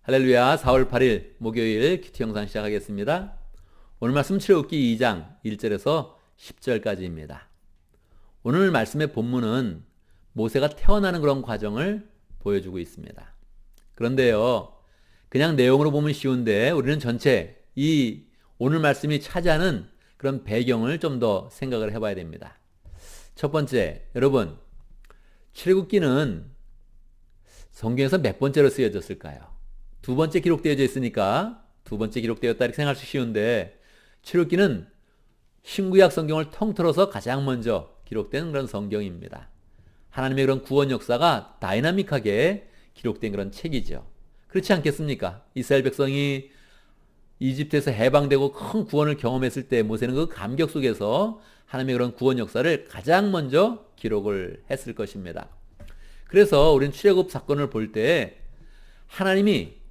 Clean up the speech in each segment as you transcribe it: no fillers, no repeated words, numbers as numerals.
할렐루야. 4월 8일 목요일 큐티 영상 시작하겠습니다. 오늘 말씀 출애굽기 2장 1절에서 10절까지입니다. 오늘 말씀의 본문은 모세가 태어나는 그런 과정을 보여주고 있습니다. 그런데요, 그냥 내용으로 보면 쉬운데 우리는 전체 이 오늘 말씀이 차지하는 그런 배경을 좀 더 생각을 해봐야 됩니다. 첫 번째, 여러분, 출애굽기는 성경에서 몇 번째로 쓰여졌을까요? 두 번째 기록되어져 있으니까 두 번째 기록되었다 이렇게 생각할 수 쉬운데, 출애굽기는 신구약 성경을 통틀어서 가장 먼저 기록된 그런 성경입니다. 하나님의 그런 구원 역사가 다이나믹하게 기록된 그런 책이죠. 그렇지 않겠습니까? 이스라엘 백성이 이집트에서 해방되고 큰 구원을 경험했을 때 모세는 그 감격 속에서 하나님의 그런 구원 역사를 가장 먼저 기록을 했을 것입니다. 그래서 우리는 출애굽 사건을 볼 때 하나님이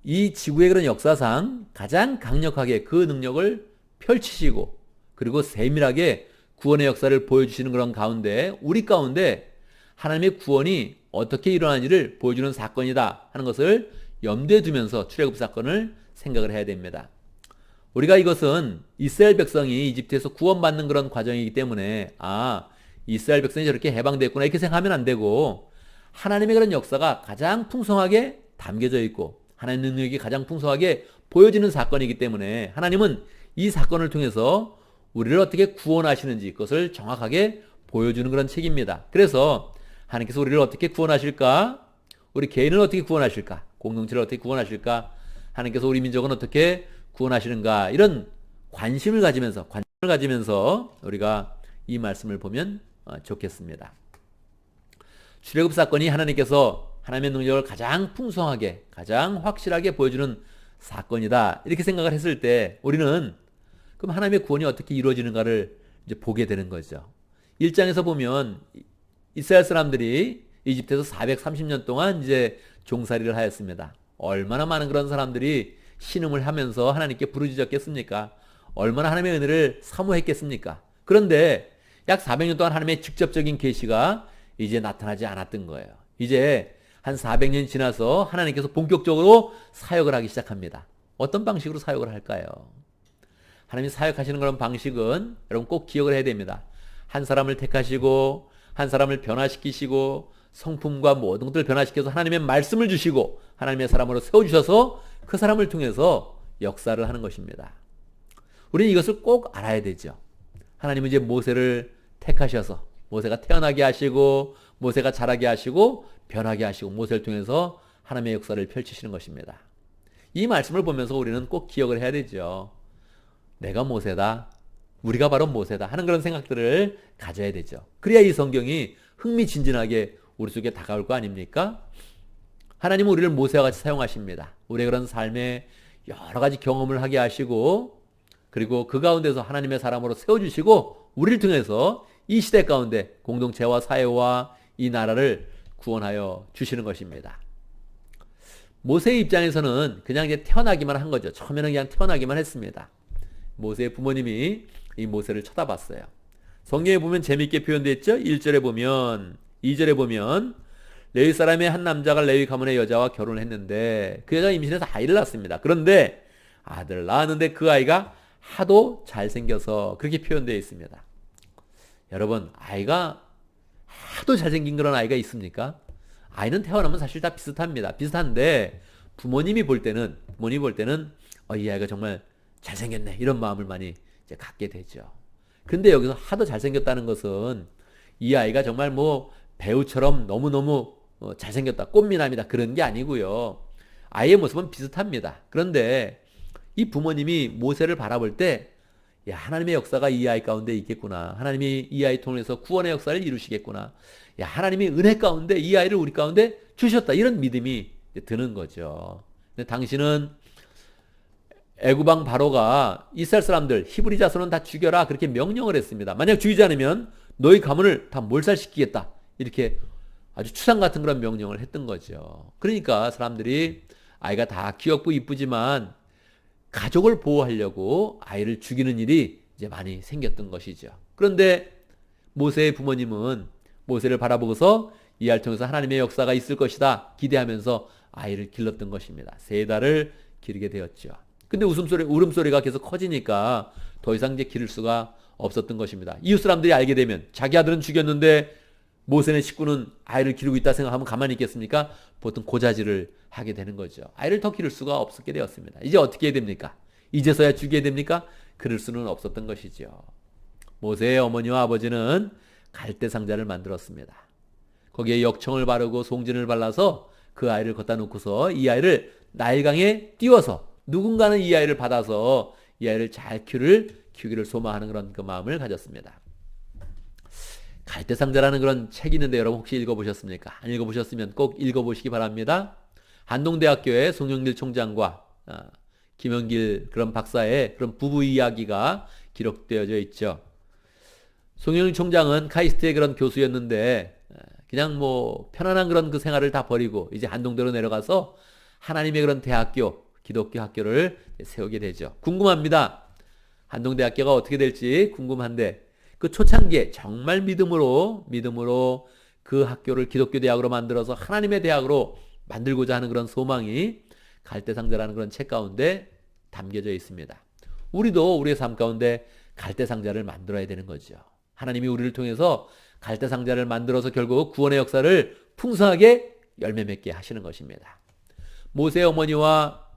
이 지구의 그런 역사상 가장 강력하게 그 능력을 펼치시고, 그리고 세밀하게 구원의 역사를 보여주시는 그런 가운데, 우리 가운데 하나님의 구원이 어떻게 일어나는지를 보여주는 사건이다 하는 것을 염두에 두면서 출애굽 사건을 생각을 해야 됩니다. 우리가 이것은 이스라엘 백성이 이집트에서 구원받는 그런 과정이기 때문에 이스라엘 백성이 저렇게 해방됐구나 이렇게 생각하면 안 되고, 하나님의 그런 역사가 가장 풍성하게 담겨져 있고 하나님의 능력이 가장 풍성하게 보여지는 사건이기 때문에 하나님은 이 사건을 통해서 우리를 어떻게 구원하시는지 그것을 정확하게 보여주는 그런 책입니다. 그래서 하나님께서 우리를 어떻게 구원하실까? 우리 개인을 어떻게 구원하실까? 공동체를 어떻게 구원하실까? 하나님께서 우리 민족은 어떻게 구원하시는가? 이런 관심을 가지면서 우리가 이 말씀을 보면 좋겠습니다. 출애굽 사건이 하나님께서 하나님의 능력을 가장 풍성하게, 가장 확실하게 보여주는 사건이다 이렇게 생각을 했을 때, 우리는 그럼 하나님의 구원이 어떻게 이루어지는가를 이제 보게 되는 거죠. 1장에서 보면 이스라엘 사람들이 이집트에서 430년 동안 이제 종살이를 하였습니다. 얼마나 많은 그런 사람들이 신음을 하면서 하나님께 부르짖었겠습니까? 얼마나 하나님의 은혜를 사모했겠습니까? 그런데 약 400년 동안 하나님의 직접적인 계시가 이제 나타나지 않았던 거예요. 이제 한 400년 지나서 하나님께서 본격적으로 사역을 하기 시작합니다. 어떤 방식으로 사역을 할까요? 하나님이 사역하시는 그런 방식은 여러분 꼭 기억을 해야 됩니다. 한 사람을 택하시고 한 사람을 변화시키시고 성품과 모든 것들을 변화시켜서 하나님의 말씀을 주시고 하나님의 사람으로 세워주셔서 그 사람을 통해서 역사를 하는 것입니다. 우리는 이것을 꼭 알아야 되죠. 하나님은 이제 모세를 택하셔서 모세가 태어나게 하시고 모세가 자라게 하시고 변하게 하시고 모세를 통해서 하나님의 역사를 펼치시는 것입니다. 이 말씀을 보면서 우리는 꼭 기억을 해야 되죠. 내가 모세다, 우리가 바로 모세다 하는 그런 생각들을 가져야 되죠. 그래야 이 성경이 흥미진진하게 우리 속에 다가올 거 아닙니까? 하나님은 우리를 모세와 같이 사용하십니다. 우리의 그런 삶에 여러 가지 경험을 하게 하시고, 그리고 그 가운데서 하나님의 사람으로 세워주시고 우리를 통해서 이 시대 가운데 공동체와 사회와 이 나라를 구원하여 주시는 것입니다. 모세의 입장에서는 그냥 이제 태어나기만 한 거죠. 처음에는 그냥 태어나기만 했습니다. 모세의 부모님이 이 모세를 쳐다봤어요. 성경에 보면 재미있게 표현되어 있죠. 1절에 보면, 2절에 보면 레위 사람의 한 남자가 레위 가문의 여자와 결혼을 했는데 그 여자가 임신해서 아이를 낳았습니다. 그런데 아들을 낳았는데 그 아이가 하도 잘생겨서 그렇게 표현되어 있습니다. 여러분, 아이가 하도 잘생긴 그런 아이가 있습니까? 아이는 태어나면 사실 다 비슷합니다. 비슷한데 부모님이 볼 때는 이 아이가 정말 잘생겼네 이런 마음을 많이 이제 갖게 되죠. 근데 여기서 하도 잘생겼다는 것은 이 아이가 정말 뭐 배우처럼 너무너무 잘생겼다, 꽃미남이다 그런 게 아니고요. 아이의 모습은 비슷합니다. 그런데 이 부모님이 모세를 바라볼 때 하나님의 역사가 이 아이 가운데 있겠구나. 하나님이 이 아이 통해서 구원의 역사를 이루시겠구나. 하나님이 은혜 가운데 이 아이를 우리 가운데 주셨다. 이런 믿음이 드는 거죠. 근데 당신은 애굽왕 바로가 이스라엘 사람들 히브리 자손은 다 죽여라 그렇게 명령을 했습니다. 만약 죽이지 않으면 너희 가문을 다 몰살시키겠다. 이렇게 아주 추상 같은 그런 명령을 했던 거죠. 그러니까 사람들이 아이가 다 귀엽고 이쁘지만 가족을 보호하려고 아이를 죽이는 일이 이제 많이 생겼던 것이죠. 그런데 모세의 부모님은 모세를 바라보고서 이 아이를 통해서 하나님의 역사가 있을 것이다 기대하면서 아이를 길렀던 것입니다. 3달을 기르게 되었죠. 근데 울음소리가 계속 커지니까 더 이상 이제 기를 수가 없었던 것입니다. 이웃 사람들이 알게 되면 자기 아들은 죽였는데 모세네 식구는 아이를 기르고 있다 생각하면 가만히 있겠습니까? 보통 고자질을 하게 되는 거죠. 아이를 더 기를 수가 없었게 되었습니다. 이제 어떻게 해야 됩니까? 이제서야 죽여야 됩니까? 그럴 수는 없었던 것이죠. 모세의 어머니와 아버지는 갈대 상자를 만들었습니다. 거기에 역청을 바르고 송진을 발라서 그 아이를 걷다 놓고서 이 아이를 나일강에 띄워서 누군가는 이 아이를 받아서 이 아이를 잘 키우기를 소망하는 그런 그 마음을 가졌습니다. 갈대상자라는 그런 책이 있는데 여러분 혹시 읽어보셨습니까? 안 읽어보셨으면 꼭 읽어보시기 바랍니다. 한동대학교의 송영길 총장과 김영길 그런 박사의 그런 부부 이야기가 기록되어져 있죠. 송영길 총장은 카이스트의 그런 교수였는데 그냥 뭐 편안한 그런 그 생활을 다 버리고 이제 한동대로 내려가서 하나님의 그런 대학교, 기독교 학교를 세우게 되죠. 궁금합니다. 한동대학교가 어떻게 될지 궁금한데 그 초창기에 정말 믿음으로 그 학교를 기독교 대학으로 만들어서 하나님의 대학으로 만들고자 하는 그런 소망이 갈대상자라는 그런 책 가운데 담겨져 있습니다. 우리도 우리의 삶 가운데 갈대상자를 만들어야 되는 거죠. 하나님이 우리를 통해서 갈대상자를 만들어서 결국 구원의 역사를 풍성하게 열매 맺게 하시는 것입니다. 모세의 어머니와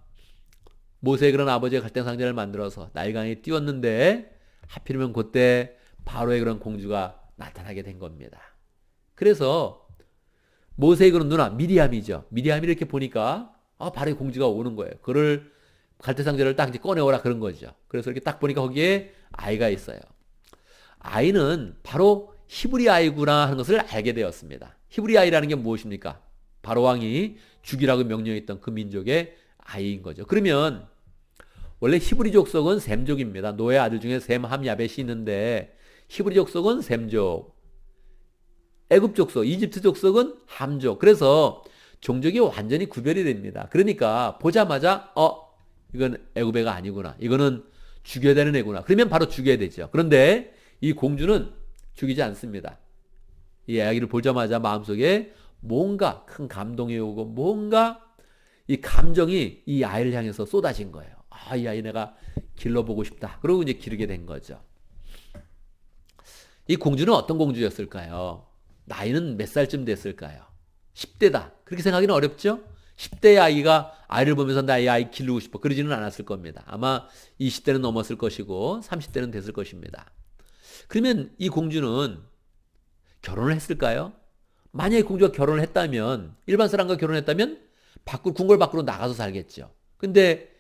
모세의 그런 아버지의 갈대상자를 만들어서 나일강에 띄웠는데 하필이면 그때 바로의 그런 공주가 나타나게 된 겁니다. 그래서 모세의 그런 누나 미리암이죠. 미리암이 이렇게 보니까 바로의 공주가 오는 거예요. 그를 갈대상자를 딱 이제 꺼내오라 그런 거죠. 그래서 이렇게 딱 보니까 거기에 아이가 있어요. 아이는 바로 히브리 아이구나 하는 것을 알게 되었습니다. 히브리 아이라는 게 무엇입니까? 바로 왕이 죽이라고 명령했던 그 민족의 아이인 거죠. 그러면 원래 히브리 족속은 셈족입니다. 노의 아들 중에 셈, 함, 야벳이 있는데 히브리 족속은 셈족, 애굽 족속, 이집트 족속은 함족. 그래서 종족이 완전히 구별이 됩니다. 그러니까 보자마자 이건 애굽 애가 아니구나. 이거는 죽여야 되는 애구나. 그러면 바로 죽여야 되죠. 그런데 이 공주는 죽이지 않습니다. 이 아기를 보자마자 마음속에 뭔가 큰 감동이 오고 뭔가 이 감정이 이 아이를 향해서 쏟아진 거예요. 이 아이 내가 길러보고 싶다. 그러고 이제 기르게 된 거죠. 이 공주는 어떤 공주였을까요? 나이는 몇 살쯤 됐을까요? 10대다. 그렇게 생각하기는 어렵죠? 10대의 아이가 아이를 보면서 나 이 아이 기르고 싶어. 그러지는 않았을 겁니다. 아마 20대는 넘었을 것이고 30대는 됐을 것입니다. 그러면 이 공주는 결혼을 했을까요? 만약에 공주가 결혼을 했다면 일반 사람과 결혼했다면 궁궐 밖으로 나가서 살겠죠. 근데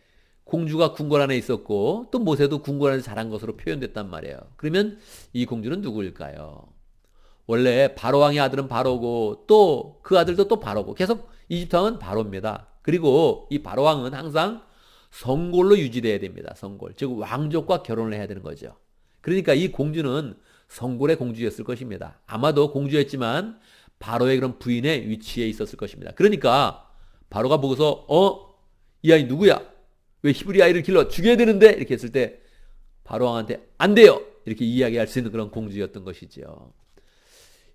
공주가 궁궐 안에 있었고 또 모세도 궁궐 안에서 자란 것으로 표현됐단 말이에요. 그러면 이 공주는 누구일까요? 원래 바로왕의 아들은 바로고 또 그 아들도 또 바로고 계속 이집트 왕은 바로입니다. 그리고 이 바로왕은 항상 성골로 유지돼야 됩니다. 성골. 즉 왕족과 결혼을 해야 되는 거죠. 그러니까 이 공주는 성골의 공주였을 것입니다. 아마도 공주였지만 바로의 그런 부인의 위치에 있었을 것입니다. 그러니까 바로가 보고서 이 아이 누구야? 왜 히브리 아이를 길러 죽여야 되는데? 이렇게 했을 때 바로 왕한테 안 돼요! 이렇게 이야기할 수 있는 그런 공주였던 것이죠.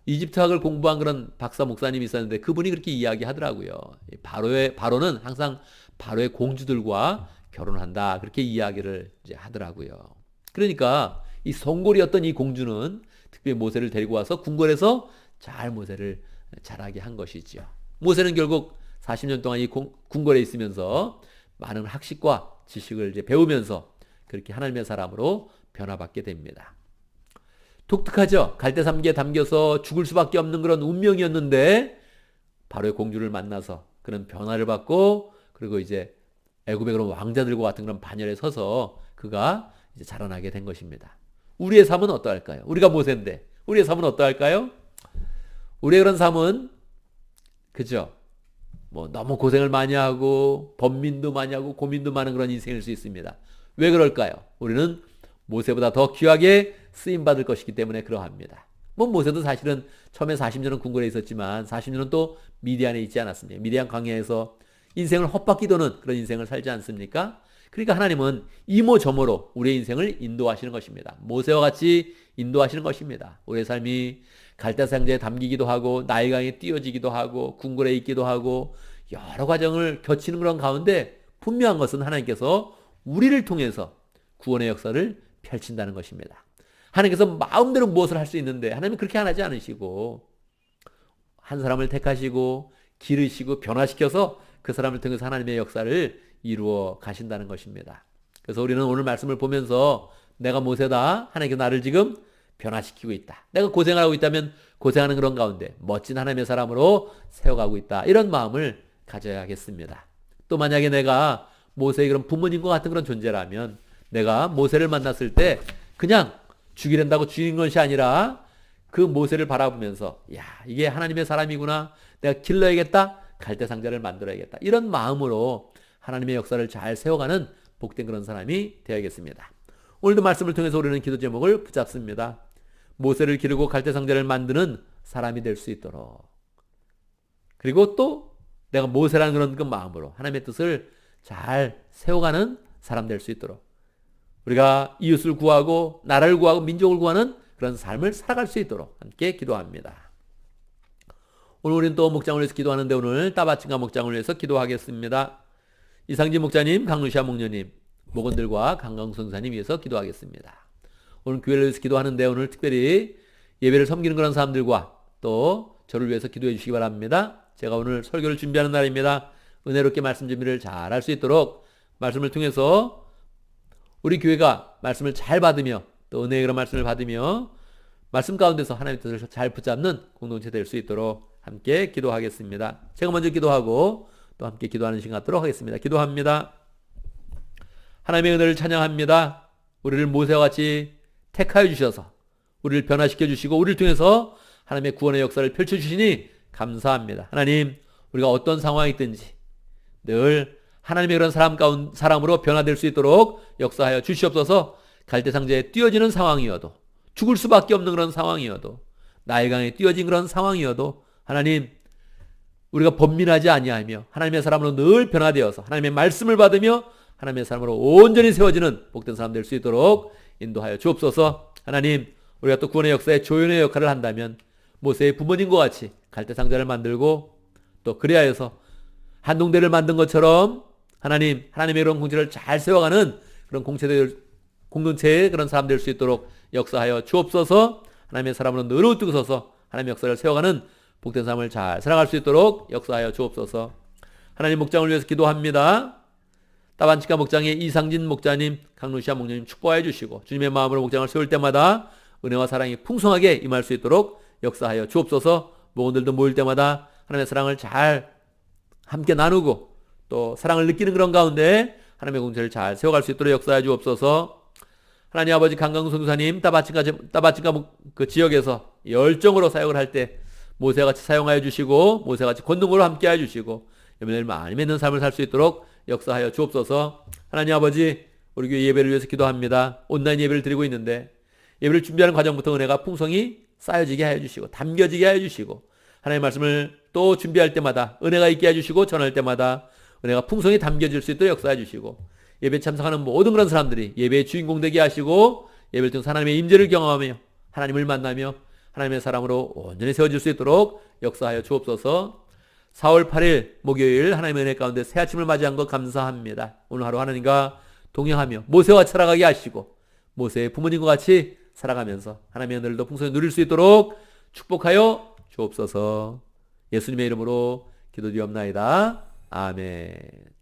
이집트학을 공부한 그런 박사 목사님이 있었는데 그분이 그렇게 이야기하더라고요. 바로는 항상 바로의 공주들과 결혼한다. 그렇게 이야기를 이제 하더라고요. 그러니까 이 성골이었던 이 공주는 특별히 모세를 데리고 와서 궁궐에서 잘 모세를 자라게 한 것이죠. 모세는 결국 40년 동안 이 궁궐에 있으면서 많은 학식과 지식을 이제 배우면서 그렇게 하나님의 사람으로 변화받게 됩니다. 독특하죠? 갈대삼기에 담겨서 죽을 수밖에 없는 그런 운명이었는데 바로의 공주를 만나서 그런 변화를 받고 그리고 이제 애굽의 그런 왕자들과 같은 그런 반열에 서서 그가 이제 자라나게 된 것입니다. 우리의 삶은 어떠할까요? 우리가 모세인데 우리의 삶은 어떠할까요? 우리의 그런 삶은 그죠? 너무 고생을 많이 하고 번민도 많이 하고 고민도 많은 그런 인생일 수 있습니다. 왜 그럴까요? 우리는 모세보다 더 귀하게 쓰임받을 것이기 때문에 그러합니다. 모세도 사실은 처음에 40년은 궁궐에 있었지만 40년은 또 미디안에 있지 않았습니까? 미디안 광야에서 인생을 헛바퀴도는 그런 인생을 살지 않습니까? 그러니까 하나님은 이모저모로 우리의 인생을 인도하시는 것입니다. 모세와 같이 인도하시는 것입니다. 우리의 삶이 갈대상자에 담기기도 하고 나일강에 띄어지기도 하고 궁궐에 있기도 하고 여러 과정을 거치는 그런 가운데 분명한 것은 하나님께서 우리를 통해서 구원의 역사를 펼친다는 것입니다. 하나님께서 마음대로 무엇을 할 수 있는데 하나님은 그렇게 안 하지 않으시고 한 사람을 택하시고 기르시고 변화시켜서 그 사람을 통해서 하나님의 역사를 이루어 가신다는 것입니다. 그래서 우리는 오늘 말씀을 보면서 내가 모세다. 하나님께서 나를 지금 변화시키고 있다. 내가 고생하고 있다면 고생하는 그런 가운데 멋진 하나님의 사람으로 세워가고 있다. 이런 마음을 가져야겠습니다. 또 만약에 내가 모세의 그런 부모님과 같은 그런 존재라면 내가 모세를 만났을 때 그냥 죽이란다고 죽이는 것이 아니라 그 모세를 바라보면서 야, 이게 하나님의 사람이구나. 내가 길러야겠다. 갈대상자를 만들어야겠다. 이런 마음으로 하나님의 역사를 잘 세워가는 복된 그런 사람이 되어야겠습니다. 오늘도 말씀을 통해서 우리는 기도 제목을 붙잡습니다. 모세를 기르고 갈대상자를 만드는 사람이 될 수 있도록. 그리고 또 내가 모세라는 그런 그 마음으로 하나님의 뜻을 잘 세워가는 사람 될 수 있도록. 우리가 이웃을 구하고 나라를 구하고 민족을 구하는 그런 삶을 살아갈 수 있도록 함께 기도합니다. 오늘 우리는 또 목장을 위해서 기도하는데 오늘 따바친가 목장을 위해서 기도하겠습니다. 이상진 목자님, 강루시아 목녀님, 목원들과 강강성사님 위해서 기도하겠습니다. 오늘 교회를 위해서 기도하는데 오늘 특별히 예배를 섬기는 그런 사람들과 또 저를 위해서 기도해 주시기 바랍니다. 제가 오늘 설교를 준비하는 날입니다. 은혜롭게 말씀 준비를 잘 할 수 있도록 말씀을 통해서 우리 교회가 말씀을 잘 받으며 또 은혜의 그런 말씀을 받으며 말씀 가운데서 하나님의 뜻을 잘 붙잡는 공동체 될 수 있도록 함께 기도하겠습니다. 제가 먼저 기도하고 또 함께 기도하는 시간 갖도록 하겠습니다. 기도합니다. 하나님의 은혜를 찬양합니다. 우리를 모세와 같이 택하여 주셔서 우리를 변화시켜 주시고 우리를 통해서 하나님의 구원의 역사를 펼쳐주시니 감사합니다. 하나님, 우리가 어떤 상황이 있든지 늘 하나님의 그런 사람으로 변화될 수 있도록 역사하여 주시옵소서. 갈대상자에 띄어지는 상황이어도 죽을 수밖에 없는 그런 상황이어도 나의 강에 띄어진 그런 상황이어도 하나님, 우리가 번민하지 아니하며 하나님의 사람으로 늘 변화되어서 하나님의 말씀을 받으며 하나님의 사람으로 온전히 세워지는 복된 사람 될 수 있도록 인도하여 주옵소서. 하나님, 우리가 또 구원의 역사에 조연의 역할을 한다면 모세의 부모님과 같이 갈대상자를 만들고 또 그리하여서 한동대를 만든 것처럼 하나님, 하나님의 그런 공체를 잘 세워가는 그런 공동체의 그런 사람 될 수 있도록 역사하여 주옵소서. 하나님의 사람으로 늘 우뚝 서서 하나님의 역사를 세워가는 복된 삶을 잘 살아갈 수 있도록 역사하여 주옵소서. 하나님, 목장을 위해서 기도합니다. 따반치카 목장의 이상진 목자님, 강루시아 목녀님 축복하여 주시고 주님의 마음으로 목장을 세울 때마다 은혜와 사랑이 풍성하게 임할 수 있도록 역사하여 주옵소서. 모건들도 모일 때마다 하나님의 사랑을 잘 함께 나누고 또 사랑을 느끼는 그런 가운데 하나님의 공체를 잘 세워갈 수 있도록 역사하여 주옵소서. 하나님 아버지, 강강성사님 따바친가 그 지역에서 열정으로 사역을 할 때 모세같이 사용하여 주시고 모세같이 권능으로 함께하여 주시고 열매를 많이 맺는 삶을 살 수 있도록 역사하여 주옵소서. 하나님 아버지, 우리 교회 예배를 위해서 기도합니다. 온라인 예배를 드리고 있는데 예배를 준비하는 과정부터 은혜가 풍성히 쌓여지게 하여 주시고 담겨지게 하여 주시고 하나님의 말씀을 또 준비할 때마다 은혜가 있게 해주시고 전할 때마다 은혜가 풍성히 담겨질 수 있도록 역사해 주시고 예배에 참석하는 모든 그런 사람들이 예배의 주인공 되게 하시고 예배를 통해서 하나님의 임재를 경험하며 하나님을 만나며 하나님의 사람으로 온전히 세워질 수 있도록 역사하여 주옵소서. 4월 8일 목요일 하나님의 은혜 가운데 새 아침을 맞이한 것 감사합니다. 오늘 하루 하나님과 동행하며 모세와 살아가게 하시고 모세의 부모님과 같이 살아가면서 하나님의 은혜를 더 풍성히 누릴 수 있도록 축복하여 주옵소서. 예수님의 이름으로 기도드리옵나이다. 아멘.